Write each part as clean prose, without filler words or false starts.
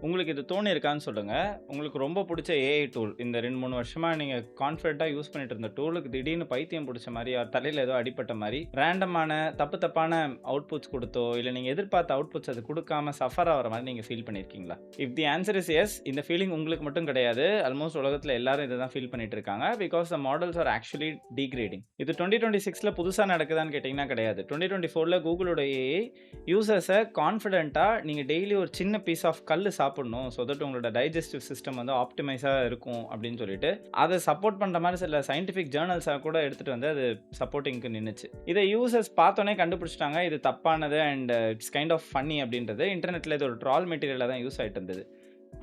உங்களுக்கு இது தோணியிருக்கான்னு சொல்லுங்க. உங்களுக்கு ரொம்ப புடிச்ச ஏஐ டூல், இந்த 2, 3 வருஷமா நீங்க கான்ஃபிடென்ட்டா யூஸ் பண்ணிட்டு இருந்த டூலுக்கு திடீர்னு பைத்தியம் புடிச்ச மாரி, தலையில ஏதோ அடிபட்ட மாரி, ரேண்டமான தப்பான அவுட்புட்ஸ் குடுத்தோ, இல்ல நீங்க எதிர்பார்த்த அவுட்புட்ஸ் அது குடுக்காம சஃபர் ஆகுற மாரி நீங்க ஃபீல் பண்ணியிருக்கீங்களா? If the answer is yes, இந்த ஃபீலிங் உங்களுக்கு மட்டும் கிடையாது. ஆல்மோஸ்ட் உலகத்துல எல்லாரும் இத தான் ஃபீல் பண்ணிட்டு இருக்காங்க. Because the models are actually degrading. இது 2026ல புதுசா நடக்குதான்னு கேட்டீங்கன்னா கிடையாது. 2024ல கூகுளோட ஏஐ யூசர்ஸ கான்ஃபிடென்ட்டா நீங்க டெய்லி ஒரு சின்ன பீஸ் ஆஃப் கல்லு சாப்பிடணும். சோ தட் உங்களோட டைஜஸ்டிவ் சிஸ்டம் வந்து ஆப்டிமைஸா இருக்கும் அப்படின்னு சொல்லிட்டு, அத சப்போர்ட் பண்ற மாரி சில சயன்டிஃபிக் ஜர்னல்ஸ கூட எடுத்துட்டு வந்து அது சப்போர்ட்டிங்க்கு நின்னுச்சு. இத யூசர்ஸ் பார்த்தோனே கண்டுபிடிச்சுட்டாங்க. இது தப்பானது and it's kind of funny அப்படின்றது. இன்டர்நெட்ல இது ஒரு ட்ரால் மெட்டீரியலா தான் யூஸ் ஆயிட்டு இருந்தது.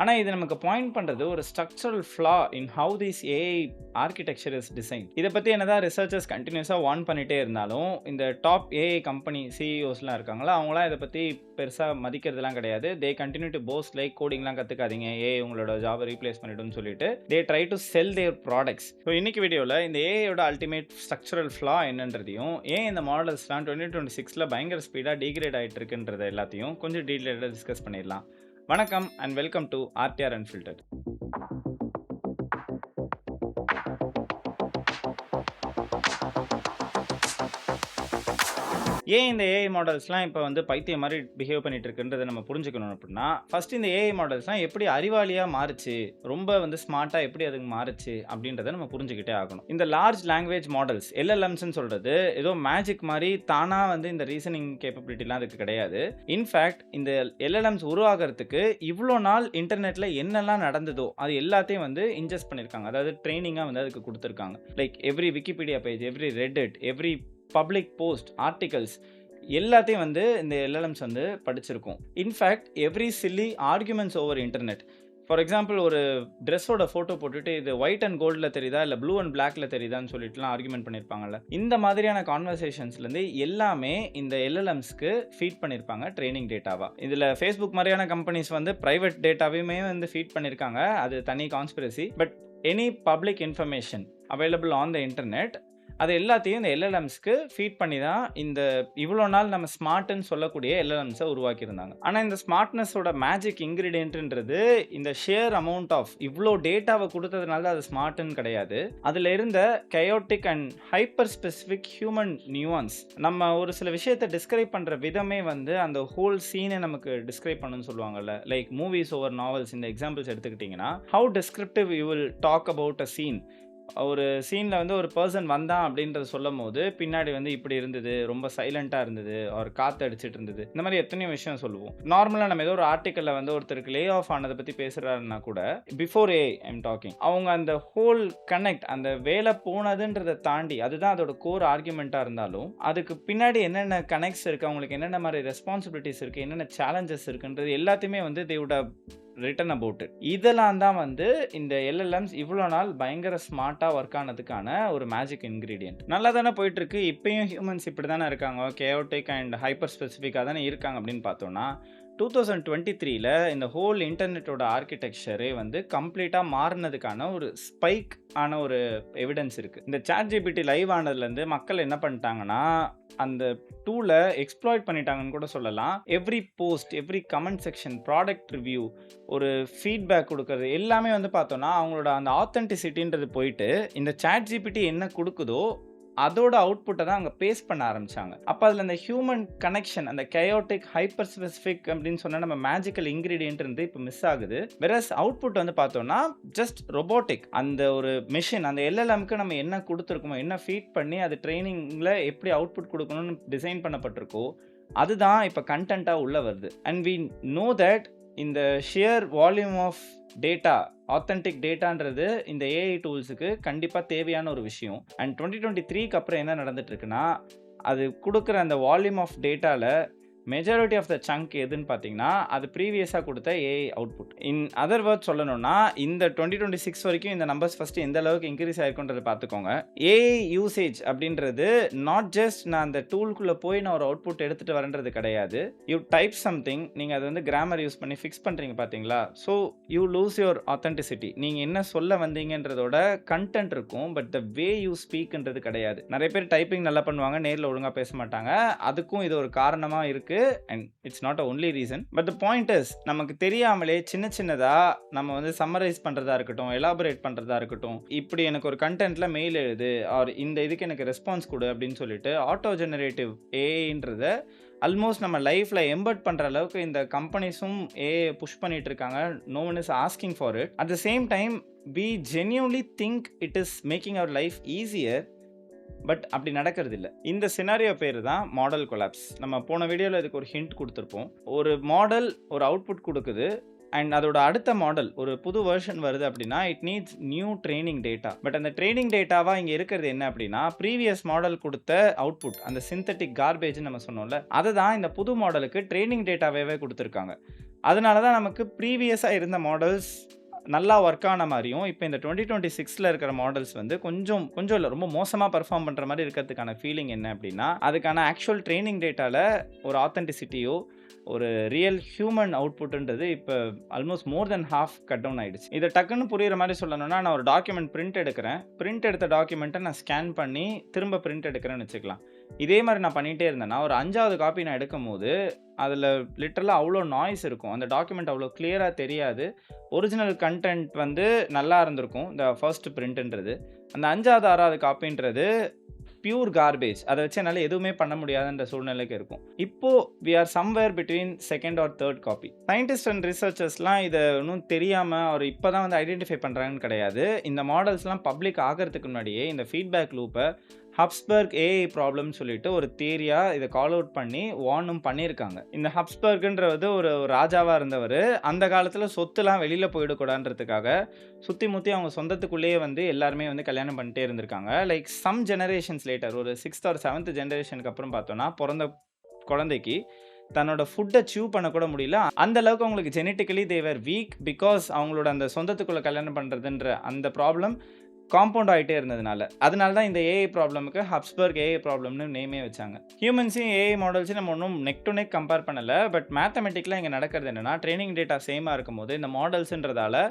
ஆனா, இது நமக்கு பாயிண்ட் பண்றது ஒரு structural flaw in how this AI architecture is design. இத பத்தி என்னதான் ரிசர்ச்சர்ஸ் கன்டினியூஸா வார்ன் பண்ணிட்டே இருந்தாலும், இந்த டாப் ஏஐ கம்பெனி சிஇஓஸ்லாம் இருக்காங்கல்ல, அவங்கலாம் இத பத்தி பெருசா மதிக்கிறதுலாம் கிடையாது. They continue to post like கோடிங்லாம் கத்துக்காதீங்க. ஏஐ உங்களோட ஜாப ரீப்ளேஸ் பண்ணிடும்னு சொல்லிட்டு, they try to sell their products. So இன்னைக்கு வீடியோல இந்த ஏஐயோட அல்டிமேட் ஸ்ட்ரக்சரல் ஃப்ளா என்னன்றதையும், ஏன் இந்த மாடல்ஸ்லாம் 2026ல பயங்கர ஸ்பீடா டிகிரேட் ஆயிட்டு இருக்குன்றத எல்லாத்தையும் கொஞ்சம் டீடைலா டிஸ்கஸ் பண்ணிடலாம். வணக்கம் and welcome to RTR unfiltered. ஏன் இந்த ஏஐ மாடல்ஸ்லாம் இப்போ வந்து பைத்தியம் மாரி பிஹேவ் பண்ணிட்டு இருக்குன்றத நம்ம புரிஞ்சுக்கணும் அப்படின்னா, ஃபர்ஸ்ட் இந்த ஏஐ மாடல்ஸ்லாம் எப்படி அறிவாளியா மாறுச்சு, ரொம்ப வந்து ஸ்மார்ட்டா எப்படி அதுங்க மாறுச்சு அப்படின்றத நம்ம புரிஞ்சுக்கிட்டே ஆகணும். இந்த லார்ஜ் லாங்குவேஜ் மாடல்ஸ் எல்எல்எம்ஸ்ன்னு சொல்றது ஏதோ மேஜிக் மாரி தானா வந்து இந்த ரீசனிங் கேப்பபிலிட்டிலாம் அதுக்கு கிடையாது. இன்ஃபேக்ட் இந்த எல்எல்எம்ஸ் உருவாகுறதுக்கு இவ்ளோ நாள் இன்டர்நெட்ல என்னெல்லாம் நடந்ததோ அது எல்லாத்தையும் வந்து இன்ஜெஸ்ட் பண்ணியிருக்காங்க. அதாவது ட்ரெய்னிங்கா வந்து அதுக்கு குடுத்துருக்காங்க. Like every Wikipedia page, every Reddit, every public post, articles எல்லாத்தையும் வந்து இந்த எல்எல்எம்ஸ் வந்து படிச்சிருக்கும். In fact every silly arguments over internet. For example ஒரு ட்ரெஸ்ஸோட ஃபோட்டோ போட்டுட்டு இது ஒயிட் அண்ட் கோல்டில் தெரியுதா இல்லை ப்ளூ அண்ட் பிளாக்ல தெரியுதான்னு சொல்லிட்டுலாம் ஆர்குமெண்ட் பண்ணியிருப்பாங்கல்ல. இந்த மாதிரியான கான்வர்சேஷன்ஸ்லேருந்து எல்லாமே இந்த எல்எல்எம்ஸ்க்கு ஃபீட் பண்ணியிருப்பாங்க ட்ரைனிங் டேட்டாவா. இதில் ஃபேஸ்புக் மாதிரியான கம்பெனிஸ் வந்து ப்ரைவேட் டேட்டாவையுமே வந்து ஃபீட் பண்ணியிருக்காங்க. அது தனி conspiracy. But any public information available on the internet அது எல்லாத்தையும் இந்த எல்எல்எம்ஸ்க்கு ஃபீட் பண்ணி தான் இந்த இவ்வளோ நாள் நம்ம ஸ்மார்ட்ன்னு சொல்லக்கூடிய எல்எல்எம்ஸை உருவாக்கியிருந்தாங்க. ஆனால் இந்த ஸ்மார்ட்னஸோட மேஜிக் இன்கிரீடியன்ட்ன்றது இந்த ஷேர் அமௌண்ட் ஆஃப் இவ்வளோ டேட்டாவை கொடுத்ததுனால அது ஸ்மார்ட்ன்னு கிடையாது. அதில் இருந்த chaotic and hyper specific human nuance. நம்ம ஒரு சில விஷயத்தை டிஸ்கிரைப் பண்ணுற விதமே வந்து அந்த ஹோல் சீனை நமக்கு டிஸ்கிரைப் பண்ணணும்னு சொல்லுவாங்கல்ல. லைக் மூவிஸ் ஓவர் நாவல்ஸ் இந்த எக்ஸாம்பிள்ஸ் எடுத்துக்கிட்டிங்கன்னா, how descriptive you will talk about a scene. ஒரு சீன்ல வந்து ஒரு பெர்சன் வந்தான் அப்படின்றத சொல்லும்போது பின்னாடி வந்து இப்படி இருந்தது, ரொம்ப சைலண்டா இருந்தது, ஒரு காத்து அடிச்சிட்டு இருந்தது, இந்த மாதிரி எத்தனையோ விஷயம் சொல்லுவோம். நார்மலா நம்ம ஏதோ ஒரு ஆர்டிக்கல்ல வந்து ஒருத்தருக்கு லே ஆஃப் ஆனதை பத்தி பேசுறாருன்னா கூட பிஃபோர் ஏ ஐம் டாக்கிங் அவங்க அந்த ஹோல் கனெக்ட் அந்த வேலை போனதுன்றதை தாண்டி அதுதான் அதோட கோர் ஆர்குமெண்டா இருந்தாலும் அதுக்கு பின்னாடி என்னென்ன கனெக்ட்ஸ் இருக்கு, அவங்களுக்கு என்னென்ன மாதிரி ரெஸ்பான்சிபிலிட்டிஸ் இருக்கு, என்னென்ன சேலஞ்சஸ் இருக்குன்றது எல்லாத்தையுமே வந்து they would have written about it. இதெல்லாம் தான் வந்து இந்த எல்எல்எம்ஸ் இவ்வளோ நாள் பயங்கர ஸ்மார்ட்டாக ஒர்க் ஆனதுக்கான ஒரு மேஜிக் இன்கிரீடியன்ட். நல்லா தானே போயிட்டு இருக்கு. இப்பயும் ஹியூமன்ஸ் இப்படி தானே இருக்காங்க, கேயோட்டிக் அண்ட் ஹைப்பர் ஸ்பெசிஃபிக்காக தானே இருக்காங்க அப்படின்னு பார்த்தோம்னா, 2023ல இந்த ஹோல் இன்டர்நெட்டோட ஆர்கிடெக்சரே வந்து கம்ப்ளீட்டாக மாறினதுக்கான ஒரு ஸ்பைக் ஆன ஒரு எவிடன்ஸ் இருக்குது. இந்த ChatGPT லைவ் ஆனதுலேருந்து மக்கள் என்ன பண்ணிட்டாங்கன்னா, அந்த டூலை எக்ஸ்ப்ளாய்ட் பண்ணிட்டாங்கன்னு கூட சொல்லலாம். Every post, every comment section, product review, ஒரு ஃபீட்பேக் கொடுக்கறது எல்லாமே வந்து பார்த்தோன்னா அவங்களோட அந்த ஆத்தென்டிசிட்டின்றது போயிட்டு இந்த ChatGPT என்ன கொடுக்குதோ அதோட அவுட்புட்டை தான் அங்கே பேஸ்ட் பண்ண ஆரம்பிச்சாங்க. அப்போ அதில் அந்த ஹியூமன் கனெக்ஷன், அந்த கயோட்டிக் ஹைப்பர் ஸ்பெசிஃபிக் அப்படின்னு சொன்னால் நம்ம மேஜிக்கல் இன்கிரீடியன்ட் இருந்து இப்போ மிஸ் ஆகுது. வெரஸ் அவுட்புட் வந்து பார்த்தோம்னா ஜஸ்ட் ரொபோட்டிக். அந்த ஒரு மிஷின், அந்த எல்எல்எம்க்கு நம்ம என்ன கொடுத்துருக்கோமோ, என்ன ஃபீட் பண்ணி அது ட்ரைனிங்கில் எப்படி அவுட்புட் கொடுக்கணும்னு டிசைன் பண்ணப்பட்டிருக்கோ அதுதான் இப்போ கண்டென்ட்டாக உள்ள வருது. அண்ட் வி நோ தட் இந்த sheer volume of data, authentic டேட்டான்றது இந்த ஏஐ டூல்ஸுக்கு கண்டிப்பாக தேவையான ஒரு விஷயம். அண்ட் 2023க்கு அப்புறம் என்ன நடந்துட்டு இருக்குன்னா, அது கொடுக்குற அந்த வால்யூம் ஆஃப் டேட்டாவில் மெஜாரிட்டி ஆஃப் த சங்க் எதுன்னு பார்த்தீங்கன்னா அது ப்ரீவியஸாக கொடுத்த AI output. In other word சொல்லணும்னா இந்த 2026 வரைக்கும் இந்த நம்பர்ஸ் ஃபஸ்ட்டு எந்த அளவுக்கு இன்க்ரீஸ் ஆயிருக்குன்றதை பார்த்துக்கோங்க. ஏஐ யூசேஜ் அப்படின்றது நாட் ஜஸ்ட் நான் அந்த டூலுக்குள்ளே போய் நான் ஒரு அவுட்புட் எடுத்துகிட்டு வரேன்றது கிடையாது. யூ டைப் சம்திங், நீங்கள் அது வந்து கிராமர் யூஸ் பண்ணி ஃபிக்ஸ் பண்ணுறீங்க பார்த்தீங்களா. So you lose your authenticity. நீங்கள் என்ன சொல்ல வந்தீங்கன்றதோட கண்டென்ட் இருக்கும், பட் த வே யூ ஸ்பீக்ன்றது கிடையாது. நிறைய பேர் டைப்பிங் நல்லா பண்ணுவாங்க, நேரில் ஒழுங்காக பேச மாட்டாங்க. அதுக்கும் இது ஒரு காரணமாக இருக்குது இருக்கு. And it's not a only reason. But the point is நமக்கு தெரியாமலே சின்னதா நம்ம வந்து சம்மரைஸ் பண்றதா இருக்கட்டும், எலாபரேட் பண்றதா இருக்கட்டும், இப்படி எனக்கு ஒரு கன்டென்ட்ல மெயில் எழுது ஆர் இந்த இதுக்கு எனக்கு ரெஸ்பான்ஸ் குடு அப்படின்னு சொல்லிட்டு ஆட்டோ ஜெனரேட்டிவ் ஏஐன்றத ஆல்மோஸ்ட் நம்ம லைஃப்ல எம்பெட் பண்ற அளவுக்கு இந்த கம்பெனிஸும் ஏஐ புஷ் பண்ணிட்டு இருக்காங்க. No one is asking for it. At the same time we genuinely think it is making our life easier, but அப்படி நடக்கிறது இல்ல. இந்த சினாரியோ பேரு தான் மாடல் கொலாப்ஸ். நம்ம போன வீடியோல இதுக்கு ஒரு ஹிண்ட் கொடுத்திருப்போம். ஒரு மாடல் ஒரு அவுட்புட் கொடுக்குது அண்ட் அதோட அடுத்த மாடல் ஒரு புது வெர்ஷன் வருது அப்படின்னா it needs new training data. But அந்த ட்ரெய்னிங் டேட்டாவா இங்க இருக்கிறது என்ன அப்படின்னா ப்ரீவியஸ் மாடல் கொடுத்த அவுட்புட், அந்த சிந்தட்டிக் கார்பேஜ் நம்ம சொன்னோம்ல, அதை தான் இந்த புது மாடலுக்கு ட்ரெய்னிங் டேட்டாவே கொடுத்துருக்காங்க. அதனால தான் நமக்கு ப்ரீவியஸா இருந்த மாடல்ஸ் நல்லா ஒர்க் ஆன மாதிரியும், இப்போ இந்த 2026ல இருக்கிற மாடல்ஸ் வந்து கொஞ்சம் இல்லை ரொம்ப மோசமாக பெர்ஃபார்ம் பண்ணுற மாதிரி இருக்கிறதுக்கான ஃபீலிங் என்ன அப்படின்னா, அதுக்கான ஆக்சுவல் ட்ரெய்னிங் டேட்டாவில் ஒரு ஆத்தென்டிசிட்டியோ ஒரு ரியல் ஹியூமன் அவுட்புட்ன்றது இப்போ ஆல்மோஸ்ட் மோர் தென் ஹாஃப் கட் டவுன் ஆயிடுச்சு. இதை டக்குன்னு புரியுற மாதிரி சொல்லணும்னா, நான் ஒரு டாக்குமெண்ட் பிரிண்ட் எடுக்கிறேன். பிரிண்ட் எடுத்த டாக்குமெண்ட்டை நான் ஸ்கேன் பண்ணி திரும்ப பிரிண்ட் எடுக்கிறேன்னு வச்சுக்கலாம். இதே மாதிரி நான் பண்ணிகிட்டே இருந்தேன்னா ஒரு 5வது காப்பி நான் எடுக்கும் போது அதில் லிட்டரலாக அவ்வளோ நாய்ஸ் இருக்கும். அந்த டாக்குமெண்ட் அவ்வளோ கிளியராக தெரியாது. ஒரிஜினல் கண்டென்ட் வந்து நல்லா இருந்திருக்கும் இந்த ஃபர்ஸ்ட் பிரிண்ட்ன்றது. அந்த 5வது 6வது காப்பின்றது பியூர் கார்பேஜ். அதை வச்சு என்னால் எதுவுமே பண்ண முடியாதுன்ற சூழ்நிலைக்கு இருக்கும். இப்போ we are somewhere between second or third copy. Scientist and ரிசர்ச்சர்ஸ்லாம் இதை இன்னும் தெரியாமல் அவர் இப்போ தான் வந்து ஐடென்டிஃபை பண்ணுறாங்கன்னு கிடையாது. இந்த மாடல்ஸ்லாம் பப்ளிக் ஆகிறதுக்கு முன்னாடியே இந்த ஃபீட்பேக் லூப்பை ஹப்ஸ்பர்க் ஏஐ ப்ராப்ளம்னு சொல்லிட்டு ஒரு தியரியாக இதை கால் அவுட் பண்ணி வார்னும் பண்ணியிருக்காங்க. இந்த ஹப்ஸ்பர்க்ன்றது ஒரு ராஜாவாக இருந்தவர். அந்த காலத்தில் சொத்துலாம் வெளியில் போயிடக்கூடாதுன்றதுக்காக சுற்றி முற்றி அவங்க சொந்தத்துக்குள்ளேயே வந்து எல்லாருமே வந்து கல்யாணம் பண்ணிட்டே இருந்திருக்காங்க. லைக் சம் ஜெனரேஷன்ஸ் லேட்டர் ஒரு 6th or 7th ஜெனரேஷனுக்கு அப்புறம் பார்த்தோன்னா பிறந்த குழந்தைக்கு தன்னோட ஃபுட்டை சூ பண்ணக்கூட முடியல. அந்த அளவுக்கு அவங்களுக்கு ஜெனட்டிக்கலி தேவர் வீக். பிகாஸ் அவங்களோட அந்த சொந்தத்துக்குள்ளே கல்யாணம் பண்ணுறதுன்ற அந்த ப்ராப்ளம் காம்பவுண்ட் ஆகிட்டே இருந்ததுனால. அதனால தான் இந்த ஏஐ ப்ராப்ளமுக்கு ஹப்ஸ்பர்க் ஏஐ ப்ராப்ளம்னு நேமே வச்சாங்க. ஹியூமன்ஸையும் ஏஐ மாடல்ஸையும் நம்ம ஒன்றும் நெக் டு நெக் கம்பேர் பண்ணலை. பட் மேத்தமெட்டிக்கலாக இங்கே நடக்கிறது என்னென்னா, ட்ரைனிங் டேட்டா சேமாக இருக்கும் போது இந்த மாடல்ஸுன்றதால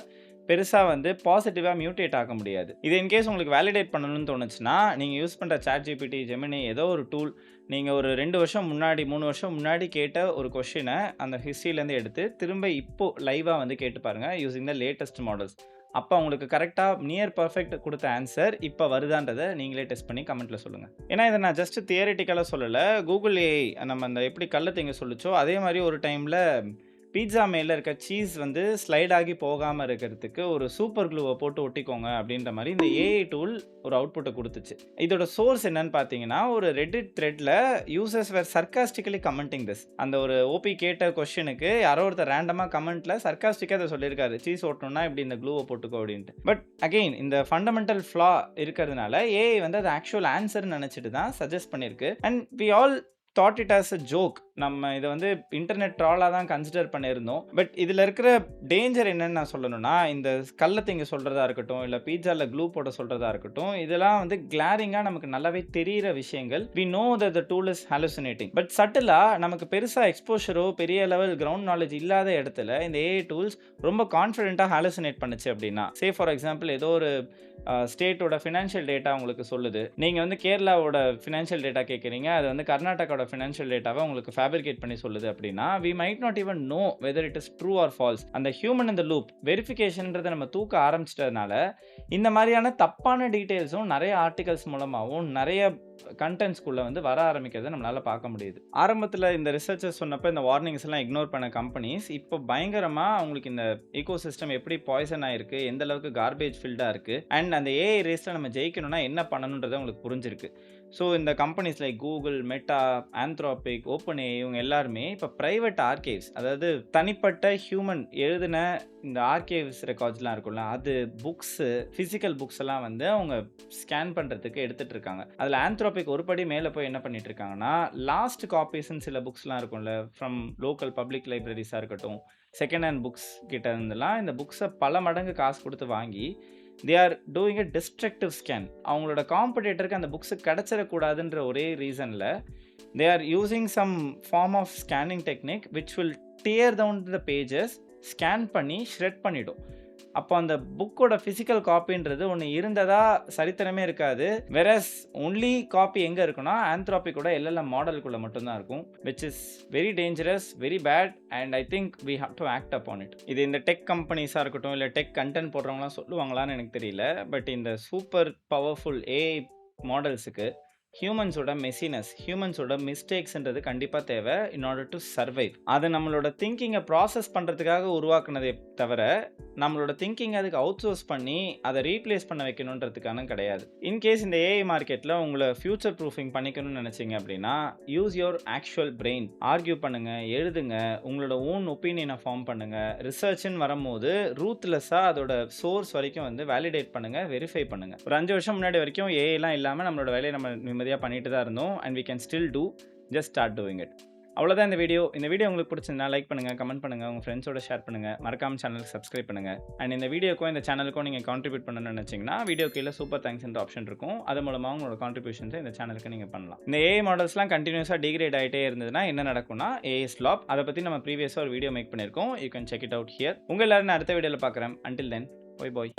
பெருசாக வந்து பாசிட்டிவாக மியூட்டேட் ஆக முடியாது. இது இன்கேஸ் உங்களுக்கு வேலிடேட் பண்ணணும்னு தோணுச்சுன்னா நீங்கள் யூஸ் பண்ணுற ChatGPT, ஜெமினி ஏதோ ஒரு டூல், நீங்கள் ஒரு 2 வருஷம் முன்னாடி 3 வருஷம் முன்னாடி கேட்ட ஒரு கொஷினை அந்த ஹிஸ்ட்ரியிலேருந்து எடுத்து திரும்ப இப்போது லைவாக வந்து கேட்டு பாருங்கள் யூஸிங் த லேட்டஸ்ட் மாடல்ஸ். அப்போ உங்களுக்கு கரெக்டாக நியர் பர்ஃபெக்ட் கொடுத்த ஆன்சர் இப்போ வருதான்றதை நீங்களே டெஸ்ட் பண்ணி கமெண்ட்டில் சொல்லுங்கள். ஏன்னா இதை நான் ஜஸ்ட் தியரிட்டிக்கலாக சொல்லலை. கூகுள் ஏஐ நம்ம அந்த எப்படி கல்லை திங்க சொல்லிச்சோ அதே மாதிரி ஒரு டைமில் பீட்சா மேலே இருக்க சீஸ் வந்து ஸ்லைட் ஆகி போகாமல் இருக்கிறதுக்கு ஒரு சூப்பர் க்ளூவை போட்டு ஒட்டிக்கோங்க அப்படின்ற மாதிரி இந்த ஏஐ டூல் ஒரு அவுட்புட்டை கொடுத்துச்சு. இதோட சோர்ஸ் என்னன்னு பார்த்தீங்கன்னா, ஒரு ரெடிட் த்ரெட்டில் users were sarcastically commenting this. அந்த ஒரு ஓபி கேட்ட கொஸ்டினுக்கு யாரோ ஒருத்தர் ரேண்டமாக கமெண்ட்டில் சர்காஸ்டிக்காக அதை சொல்லியிருக்காரு, சீஸ் ஓட்டணும்னா இப்படி இந்த க்ளூவை போட்டுக்கோ அப்படின்ட்டு. பட் அகெயின் இந்த ஃபண்டமெண்டல் ஃப்ளா இருக்கிறதுனால ஏஐ வந்து அது ஆக்சுவல் ஆன்சர்னு நினச்சிட்டு தான் சஜஸ்ட் பண்ணியிருக்கு. And we all thought it as a joke. நம்ம இதை வந்து இன்டர்நெட் ட்ராலாக தான் கன்சிடர் பண்ணியிருந்தோம். பட் இதில் இருக்கிற டேஞ்சர் என்னன்னு நான் சொல்லணும்னா, இந்த கள்ளத்திங்க சொல்கிறதா இருக்கட்டும், இல்லை பீட்சாவில் க்ளூ போட சொல்கிறதா இருக்கட்டும், இதெல்லாம் வந்து கிளாரிங்காக நமக்கு நல்லாவே தெரிகிற விஷயங்கள். We know that the tool is hallucinating. But சட்டிலாக நமக்கு பெருசாக எக்ஸ்போஷரோ பெரிய லெவல் கிரவுண்ட் நாலேஜ் இல்லாத இடத்துல இந்த ஏஐ டூல்ஸ் ரொம்ப கான்ஃபிடென்ட்டாக ஹாலுசினேட் பண்ணுச்சு அப்படின்னா, சே ஃபார் எக்ஸாம்பிள் ஏதோ ஒரு ஸ்டேட்டோட ஃபினான்ஷியல் டேட்டா உங்களுக்கு சொல்லுது. நீங்கள் வந்து கேரளாவோட ஃபினான்ஷியல் டேட்டா கேட்குறீங்க, அது வந்து கர்நாடகாவோட ஃபினான்ஷியல் டேட்டாவை உங்களுக்கு ஃபேப்ரிகேட் பண்ணி சொல்லுது அப்படின்னா, we might not even know whether it is true or false. அந்த ஹியூமன் in the loop வெரிஃபிகேஷன்ன்றதை நம்ம தூக்க ஆரம்பிச்சிட்டதுனால இந்த மாதிரியான தப்பான டீட்டெயில்ஸும் நிறைய ஆர்டிகல்ஸ் மூலமாகவும் நிறைய கண்டென்ட்ஸ்குள்ளே வந்து வர ஆரம்பிக்கிறத நம்மளால் பார்க்க முடியுது. ஆரம்பத்தில் இந்த ரிசர்ச்சர்ஸ் சொன்னப்போ இந்த வார்னிங்ஸ் எல்லாம் இக்னோர் பண்ண கம்பெனிஸ் இப்போ பயங்கரமாக அவங்களுக்கு இந்த ஈகோ சிஸ்டம் எப்படி பாய்சன் ஆயிருக்கு, எந்த அளவுக்கு கார்பேஜ் ஃபில்டாக இருக்குது, அண்ட் அந்த ஏஐ ரேஸில் நம்ம ஜெயிக்கணும்னா என்ன பண்ணணுன்றது அவங்களுக்கு புரிஞ்சிருக்கு. ஸோ இந்த companies like Google, meta, Anthropic, open AI இவங்க எல்லாருமே இப்போ ப்ரைவேட் ஆர்கைவ்ஸ், அதாவது தனிப்பட்ட ஹியூமன் எழுதின இந்த ஆர்கைவ்ஸ் ரெக்கார்ட்ஸ்லாம் இருக்கும்ல, அது புக்ஸு, ஃபிசிக்கல் புக்ஸ் எல்லாம் வந்து அவங்க ஸ்கேன் பண்ணுறதுக்கு எடுத்துகிட்டு இருக்காங்க. அதில் ஆந்த்ரோபிக் ஒரு படி மேலே போய் என்ன பண்ணிட்டு இருக்காங்கன்னா, லாஸ்ட் காப்பீஸ்ன்னு சில புக்ஸ்லாம் இருக்கும்ல, ஃப்ரம் லோக்கல் பப்ளிக் லைப்ரரிஸாக இருக்கட்டும், செகண்ட் ஹேண்ட் புக்ஸ் கிட்ட இருந்தெல்லாம் இந்த புக்ஸை பல மடங்கு காசு கொடுத்து வாங்கி they are doing a destructive scan. அவங்களோட காம்படிட்டருக்கு அந்த புக்ஸு கிடச்சிடக்கூடாதுன்ற ஒரே ரீசனில் they are using some form of scanning technique which will tear down the pages, scan பண்ணி ஷ்ரெட் பண்ணிடும். அப்போ அந்த புக்கோட பிசிக்கல் காப்பின்றது ஒன்று இருந்ததா சரித்திரமே இருக்காது. வெரஸ் ஒன்லி காப்பி எங்கே இருக்குன்னா ஆந்த்ரோபிக்கோட எல்எல்எம் மாடலுக்குள்ள மட்டும்தான் இருக்கும். Which is very dangerous, very bad, and I think we have to act upon it. இது இந்த டெக் கம்பெனிஸாக இருக்கட்டும், இல்லை டெக் கண்டென்ட் போடுறவங்களாம் சொல்லுவாங்களான்னு எனக்கு தெரியல. பட் இந்த சூப்பர் பவர்ஃபுல் ஏஐ மாடல்ஸுக்கு ஹியூமன்ஸோட மெஸ்ஸினஸ், ஹியூமன்ஸோட மிஸ்டேக்ஸ்ன்றது கண்டிப்பாக தேவை இன் ஆர்டர் டு சர்வைவ். அதை நம்மளோட திங்கிங்கை ப்ராசஸ் பண்ணுறதுக்காக உருவாக்குனதே தவிர நம்மளோட திங்கிங் அதுக்கு அவுட் சோர்ஸ் பண்ணி அதை ரீப்ளேஸ் பண்ண வைக்கணுன்றதுக்கான கிடையாது. இன்கேஸ் இந்த ஏஐ மார்க்கெட்டில் உங்களை ஃபியூச்சர் ப்ரூஃபிங் பண்ணிக்கணும்னு நினச்சிங்க அப்படின்னா use your actual brain. Argue பண்ணுங்கள், எழுதுங்க, உங்களோட ஓன் ஒப்பீனியனை ஃபார்ம் பண்ணுங்கள். ரிசர்ச்னு வரும்போது ரூத்லெஸ்ஸாக அதோட சோர்ஸ் வரைக்கும் வந்து வேலிடேட் பண்ணுங்கள், வெரிஃபை பண்ணுங்கள். ஒரு 5 வருஷம் முன்னாடி வரைக்கும் ஏஐலாம் இல்லாமல் நம்மளோட வேலையை நம்ம நிம்மதியாக பண்ணிட்டு தான் இருந்தோம். And we can still do, just start doing it. அவ்வளோதான் இந்த வீடியோ. இந்த வீடியோ உங்களுக்கு பிடிச்சிருந்தா லைக் பண்ணுங்கள், கமெண்ட் பண்ணுங்கள், உங்கள் ஃப்ரெண்ட்ஸோட ஷேர் பண்ணுங்கள், மறக்காம சேனலுக்கு சப்ஸ்கிரைப் பண்ணுங்கள். அண்ட் இந்த வீடியோக்கும் இந்த சேனலுக்கும் நீங்கள் கான்ட்ரிபியூட் பண்ணணும்னு நினச்சிங்கன்னா வீடியோ கீழே சூப்பர் தேங்க்ஸ்ன்ற ஆப்ஷன் இருக்கும். அது மூலமாக உங்களோட கான்ட்ரிபியூஷன்ஸை இந்த சேனலுக்கு நீங்கள் பண்ணலாம். இந்த ஏஐ மாடல்ஸ்லாம் கண்டினியூஸாக டிகிரேட் ஆகிட்டே இருந்ததுன்னா என்ன நடக்கும்னா ஏஐ ஸ்லாப். அதை பற்றி நம்ம ப்ரீவியஸாக ஒரு வீடியோ மேக் பண்ணியிருக்கோம். You can check it out here. உங்கள் எல்லாரும் அடுத்த வீடியோவில் பார்க்குறேன். Until then, bye bye.